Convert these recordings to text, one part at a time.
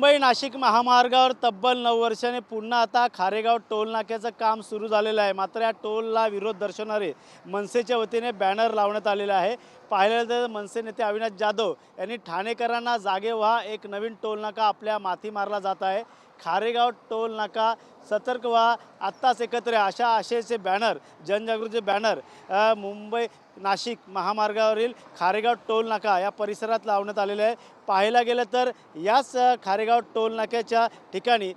मुंबई नाशिक महामार्गावर तब्बल 9 वर्षांनी पुन्हा आता खारेगाव टोल नाक्याचं काम सुरू झालेलं आहे। मात्र या टोलला विरोध दर्शवणारे मनसेच्या वतीने बॅनर लावण्यात आलेला आहे। पाहिलं तर मनसे नेते अविनाश जाधव यांनी ठाणेकरांना जागे व्हा, एक नवीन टोल नाका आपल्या माथी मारला जात आहे। खारेगाव टोल नाका सतर्क व्हा, आत्ताच एकत्र या, अशा आशयाचे बॅनर, जनजागृतीचे बॅनर मुंबई नाशिक महामार्गावरील खारेगाव टोल नाका या परिसरात लावण्यात आलेले आहे। पाहायला गेलं तर याच खारेगाव टोल नाक्याच्या ठिकाणी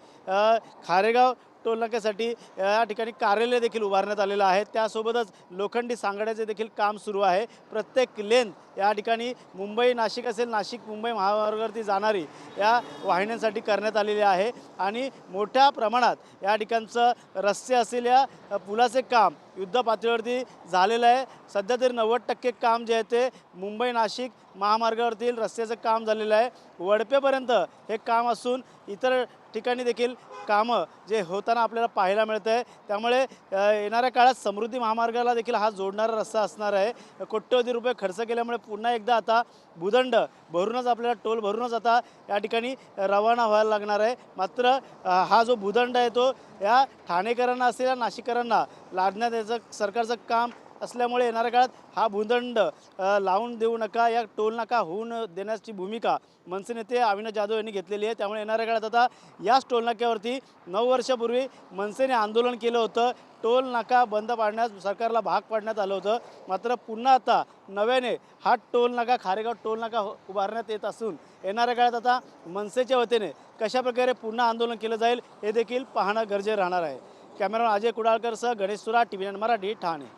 खारेगाव टोल नाक्यासाठी या ठिकाणी कार्यालय देखील उभारण्यात आलेलं आहे। त्यासोबतच लोखंडी सांगाड्याचे देखील काम सुरू आहे। प्रत्येक लेन या ठिकाणी मुंबई नाशिक असेल, नाशिक मुंबई महामार्गावरती जाणारी या वाहिन्यांसाठी करण्यात आलेली आहे आणि मोठ्या प्रमाणात या ठिकाणचं रस्ते असेल, या पुलाचे काम युद्ध पातळीवरती झालेलं आहे। सध्या तरी 90% काम जे आहे ते मुंबई नाशिक महामार्गावरतील रस्त्याचं काम झालेलं आहे। वडपेपर्यंत हे काम असून इतर ठिकाणी देखील कामं जे होताना आपल्याला पाहायला मिळतं आहे। त्यामुळे येणाऱ्या काळात समृद्धी महामार्गाला देखील हा जोडणारा रस्ता असणार आहे। कोट्यवधी रुपये खर्च केल्यामुळे पुन्हा एकदा आता भूदंड भरूनच, आपल्याला टोल भरूनच आता या ठिकाणी रवाना व्हायला लागणार आहे। मात्र हा जो भूदंड आहे तो या ठाणेकरांना असेल या नाशिककरांना लादण्यात याचं सरकारचं काम असल्यामुळे येणाऱ्या काळात हा भूदंड लावून देऊ नका, या टोल नाका होऊन देण्याची भूमिका मनसे नेते अविनाश जाधव यांनी घेतलेली आहे। त्यामुळे येणाऱ्या काळात आता याच टोल नाक्यावरती 9 वर्षापूर्वी मनसेने आंदोलन केलं होतं, टोल नाका बंद पाडण्यास सरकारला भाग पाडण्यात आलं होतं। मात्र पुन्हा आता नव्याने हा टोल नाका, खारेगाव टोल नाका उभारण्यात येत असून येणाऱ्या काळात आता मनसेच्या वतीने कशाप्रकारे पुन्हा आंदोलन केलं जाईल हे देखील पाहणं गरजेचं राहणार आहे। कॅमेरामन अजय कुडाळकरसह गणेश सुरा, TV9 मराठी, ठाणे।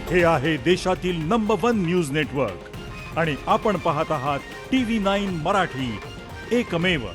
हे आहे देशातील नंबर 1 न्यूज नेटवर्क आणि आपण पाहत आहात TV9 मराठी, एकमेव।